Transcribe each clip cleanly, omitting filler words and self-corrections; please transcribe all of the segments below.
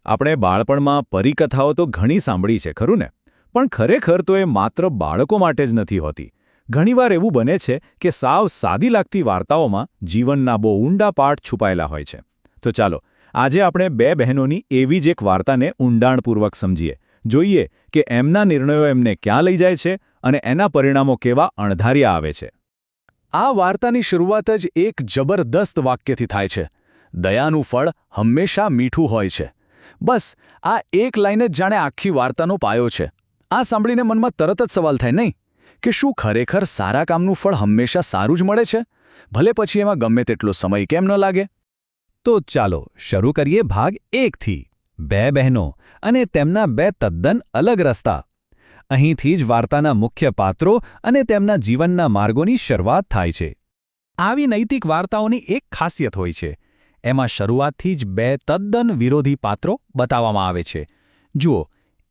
આપણે બાળપણમાં પરીકથાઓ તો ઘણી સાંભળી છે ખરું ને? પણ ખરેખર તો એ માત્ર બાળકો માટે જ નથી હોતી. ઘણીવાર એવું બને છે કે સાવ સાદી લાગતી વાર્તાઓમાં જીવનના બહુ ઊંડા પાઠ છુપાયેલા હોય છે. તો ચાલો, આજે આપણે બે બહેનોની એવી જ એક વાર્તાને ઊંડાણપૂર્વક સમજીએ. જોઈએ કે એમના નિર્ણયો એમને ક્યાં લઈ જાય છે અને એના પરિણામો કેવા અણધાર્યા આવે છે. આ વાર્તાની શરૂઆત જ એક જબરદસ્ત વાક્યથી થાય છે. દયાનું ફળ હંમેશા મીઠું હોય છે. બસ આ એક લાઈન જ જાણે આખી વાર્તાનો પાયો છે. આ સાંભળીને મનમાં તરત જ સવાલ થાય નહીં કે શું ખરેખર સારા કામનું ફળ હંમેશા સારું જ મળે છે? ભલે પછી એમાં ગમે તેટલો સમય કેમ ન લાગે. તો ચાલો શરૂ કરીએ ભાગ 1થી. બે બહેનો અને તેમના બે તદ્દન અલગ રસ્તા. અહીંથી જ વાર્તાના મુખ્ય પાત્રો અને તેમના જીવનના માર્ગોની શરૂઆત થાય છે. આવી નૈતિક વાર્તાઓની એક ખાસિયત હોય છે. એમાં શરૂઆતથી જ બે તદ્દન વિરોધી પાત્રો બતાવવામાં આવે છે. જુઓ,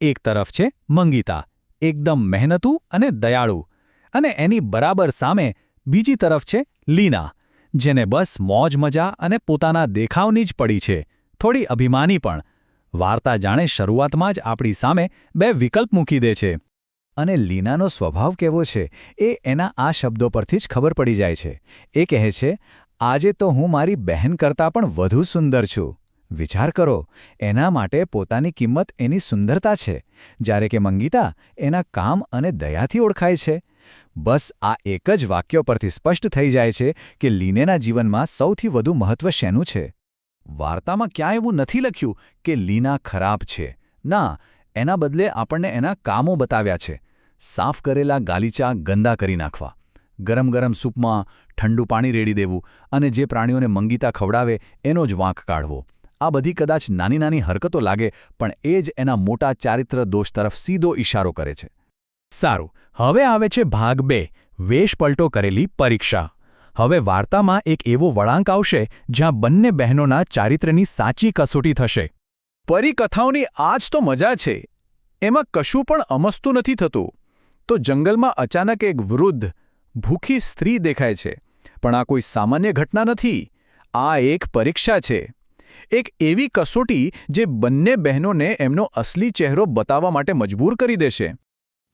એક તરફ છે મંગીતા, એકદમ મહેનતુ અને દયાળુ, અને એની બરાબર સામે બીજી તરફ છે લીના, જેને બસ મોજ મજા અને પોતાના દેખાવની જ પડી છે, થોડી અભિમાની પણ. વાર્તા જાણે શરૂઆતમાં જ આપણી સામે બે વિકલ્પ મૂકી દે છે. અને લીનાનો સ્વભાવ કેવો છે એ એના આ શબ્દો પરથી જ ખબર પડી જાય છે. એ કહે છે, આજે તો હું મારી બહેન કરતાં પણ વધુ સુંદર છું. વિચાર કરો, એના માટે પોતાની કિંમત એની સુંદરતા છે, જ્યારે કે મંગીતા એના કામ અને દયાથી ઓળખાય છે. બસ આ એક જ વાક્યો પરથી સ્પષ્ટ થઈ જાય છે કે લીનેના જીવનમાં સૌથી વધુ મહત્વ શેનું છે. વાર્તામાં ક્યાંય એવું નથી લખ્યું કે લીના ખરાબ છે. ના, એના બદલે આપણને એના કામો બતાવ્યા છે. સાફ કરેલા ગાલીચા ગંદા કરી નાખવા, ગરમ ગરમ સૂપમાં ઠંડુ પાણી રેડી દેવું અને જે પ્રાણીઓને મંગીતા ખવડાવે એનો જ વાંક કાઢવો. આ બધી કદાચ નાની નાની હરકતો લાગે, પણ એ જ એના મોટા ચારિત્ર દોષ તરફ સીધો ઇશારો કરે છે. સારું, હવે આવે છે ભાગ 2, વેશપલટો કરેલી પરીક્ષા. હવે વાર્તામાં એક એવો વળાંક આવશે જ્યાં બંને બહેનોના ચારિત્ર્યની સાચી કસોટી થશે. પરીકથાઓની આ જ તો મજા છે. એમાં કશું પણ અમસ્તું નથી થતું. તો જંગલમાં અચાનક એક વૃદ્ધ, ભૂખી સ્ત્રી દેખાય છે. પણ આ કોઈ સામાન્ય ઘટના નથી. આ એક પરીક્ષા છે. એક એવી કસોટી જે બંને બહેનોને એમનો અસલી ચહેરો બતાવવા માટે મજબૂર કરી દેશે.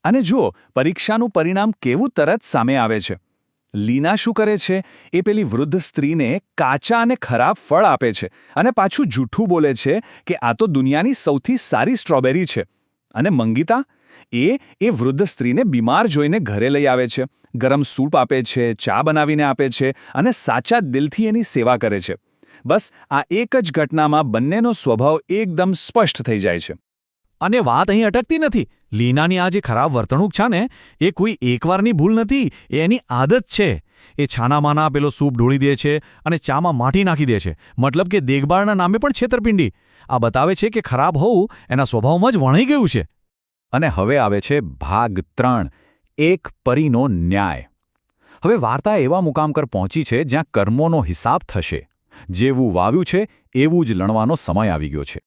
અને જુઓ, પરીક્ષાનું પરિણામ કેવું તરત સામે આવે છે. લીના શું કરે છે? એ પેલી વૃદ્ધ સ્ત્રીને કાચા અને ખરાબ ફળ આપે છે અને પાછું જૂઠું બોલે છે કે આ તો દુનિયાની સૌથી સારી સ્ટ્રોબેરી છે. અને મંગીતા એ વૃદ્ધ સ્ત્રીને બીમાર જોઈને ઘરે લઈ આવે છે, ગરમ સૂપ આપે છે, ચા બનાવીને આપે છે અને સાચા દિલથી એની સેવા કરે છે. બસ આ એક જ ઘટનામાં બંનેનો સ્વભાવ એકદમ સ્પષ્ટ થઈ જાય છે. અને વાત અહીં અટકતી નથી. લીનાની આ જે ખરાબ વર્તણૂક છે ને, એ કોઈ એકવારની ભૂલ નથી, એ એની આદત છે. એ છાનામાના પેલો સૂપ ઢોળી દે છે અને ચામાં માટી નાખી દે છે. મતલબ કે દેખભાળના નામે પણ છેતરપિંડી. આ બતાવે છે કે ખરાબ હોવું એના સ્વભાવમાં જ વણાઈ ગયું છે. અને હવે આવે છે ભાગ 3, એક પરીનો ન્યાય. હવે વાર્તા એવા મુકામ પર પહોંચી છે જ્યાં કર્મોનો હિસાબ થશે. જેવું વાવ્યું છે એવું જ લણવાનો સમય આવી ગયો છે.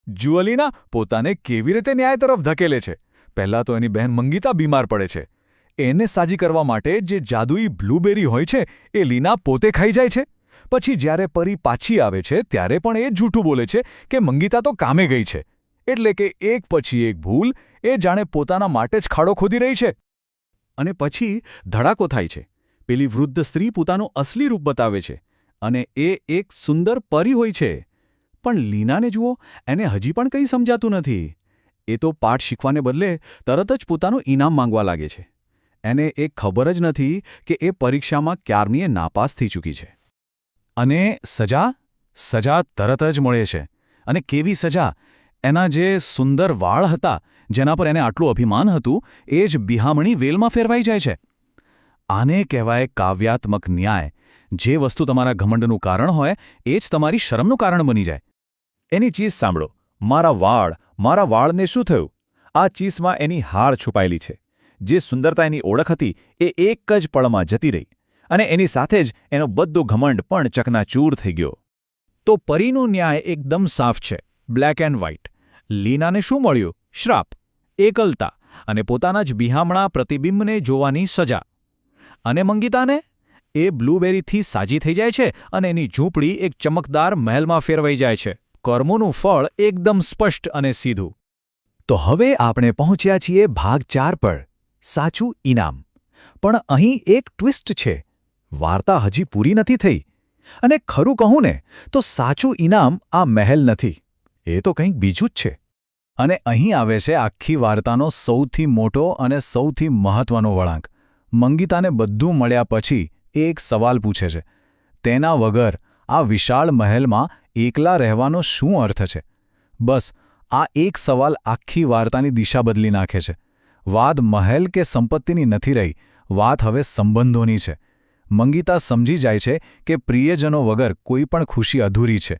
જુઅલીના પોતાને કેવી રીતે ન્યાય તરફ ધકેલે છે. પહેલાં તો એની બહેન મંગીતા બીમાર પડે છે. એને સાજી કરવા માટે જે જાદુઈ બ્લૂબેરી હોય છે એ લીના પોતે ખાઈ જાય છે. પછી જ્યારે પરી પાછી આવે છે ત્યારે પણ એ જૂઠું બોલે છે કે મંગીતા તો કામે ગઈ છે. એટલે કે એક પછી એક ભૂલ, એ જાણે પોતાના માટે જ ખાડો ખોદી રહી છે. અને પછી ધડાકો થાય છે. પેલી વૃદ્ધ સ્ત્રી પોતાનું અસલી રૂપ બતાવે છે અને એ એક સુંદર પરી હોય છે. પણ લીનાને જુઓ, એને હજી પણ કંઈ સમજાતું નથી. એ તો પાઠ શીખવાને બદલે તરત જ પોતાનું ઇનામ માંગવા લાગે છે. એને એ ખબર જ નથી કે એ પરીક્ષામાં ક્યારની એ નાપાસ થઈ ચૂકી છે. અને સજા તરત જ મળે છે. અને કેવી સજા! એના જે સુંદર વાળ હતા, જેના પર એને આટલું અભિમાન હતું, એ જ બિહામણી વેલમાં ફેરવાઈ જાય છે. આને કહેવાય કાવ્યાત્મક ન્યાય. જે વસ્તુ તમારા ઘમંડનું કારણ હોય એ જ તમારી શરમનું કારણ બની જાય. એની ચીસ સાંભળો, મારા વાળને શું થયું? આ ચીસમાં એની હાર છુપાયેલી છે. જે સુંદરતા એની ઓળખ હતી એ એક જ પળમાં જતી રહી, અને એની સાથે જ એનો બધો ઘમંડ પણ ચકનાચૂર થઈ ગયો. તો પરીનો ન્યાય એકદમ સાફ છે, બ્લેક એન્ડ વ્હાઇટ. લીનાને શું મળ્યું? શ્રાપ, એકલતા અને પોતાના જ બિહામણા પ્રતિબિંબને જોવાની સજા. અને મંગીતાને? એ બ્લૂબેરીથી સાજી થઈ જાય છે અને એની ઝૂંપડી એક ચમકદાર મહેલમાં ફેરવાઈ જાય છે. કર્મોનું ફળ એકદમ સ્પષ્ટ અને સીધું. તો હવે આપણે પહોંચ્યા છીએ ભાગ 4 પર, સાચું ઇનામ. પણ અહીં એક ટ્વિસ્ટ છે. વાર્તા હજી પૂરી નથી થઈ. અને ખરું કહું ને તો સાચું ઇનામ આ મહેલ નથી. એ તો કંઈક બીજું જ છે. અને અહીં આવે છે આખી વાર્તાનો સૌથી મોટો અને સૌથી મહત્વનો વળાંક. મંગીતાને બધું મળ્યા પછી એ એક સવાલ પૂછે છે. તેના વગર આ વિશાળ મહેલમાં એકલા રહેવાનો શું અર્થ છે? બસ આ એક સવાલ આખી વાર્તાની દિશા બદલી નાખે છે. વાત મહેલ કે સંપત્તિની નથી રહી, વાત હવે સંબંધોની છે. મંગીતા સમજી જાય છે કે પ્રિયજનો વગર કોઈ પણ ખુશી અધૂરી છે.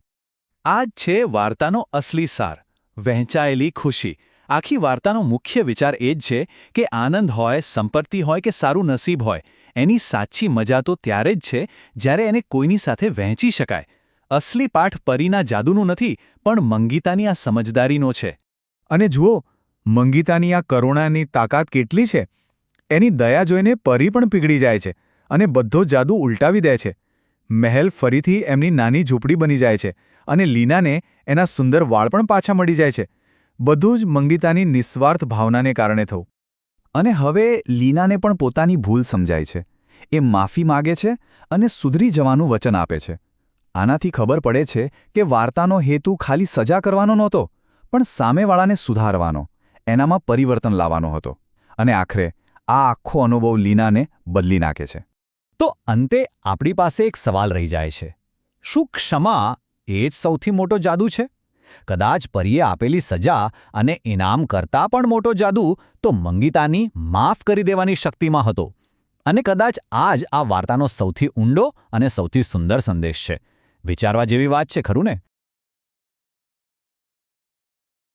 આ જ છે વાર્તાનો અસલી સાર, વહેંચાયેલી ખુશી. આખી વાર્તાનો મુખ્ય વિચાર એ જ છે કે આનંદ હોય, સંપત્તિ હોય કે સારું નસીબ હોય, એની સાચી મજા તો ત્યારે જ છે જ્યારે એને કોઈની સાથે વહેંચી શકાય. અસલી પાઠ પરીના જાદુનું નથી, પણ મંગીતાની આ સમજદારીનો છે. અને જુઓ, મંગીતાની આ કરુણાની તાકાત કેટલી છે. એની દયા જોઈને પરી પણ પીગળી જાય છે અને બધો જાદુ ઉલટાવી દે છે. મહેલ ફરીથી એમની નાની ઝૂંપડી બની જાય છે અને લીનાને એના સુંદર વાળ પણ પાછા મળી જાય છે. બધું જ મંગીતાની નિસ્વાર્થ ભાવનાને કારણે થયું. અને હવે લીનાને પણ પોતાની ભૂલ સમજાય છે. એ માફી માગે છે અને સુધરી જવાનું વચન આપે છે. આનાથી ખબર પડે છે કે વાર્તાનો હેતુ ખાલી સજા કરવાનો નહોતો, પણ સામેવાળાને સુધારવાનો, એનામાં પરિવર્તન લાવવાનો હતો. અને આખરે આ આખો અનુભવ લીનાને બદલી નાખે છે. તો અંતે આપણી પાસે એક સવાલ રહી જાય છે. શું ક્ષમા એ જ સૌથી મોટો જાદુ છે? કદાચ પરીએ આપેલી સજા અને ઇનામ કરતાં પણ મોટો જાદુ તો મંગીતાની માફ કરી દેવાની શક્તિમાં હતો. અને કદાચ આ જ આ વાર્તાનો સૌથી ઊંડો અને સૌથી સુંદર સંદેશ છે. વિચારવા જેવી વાત છે, ખરું ને?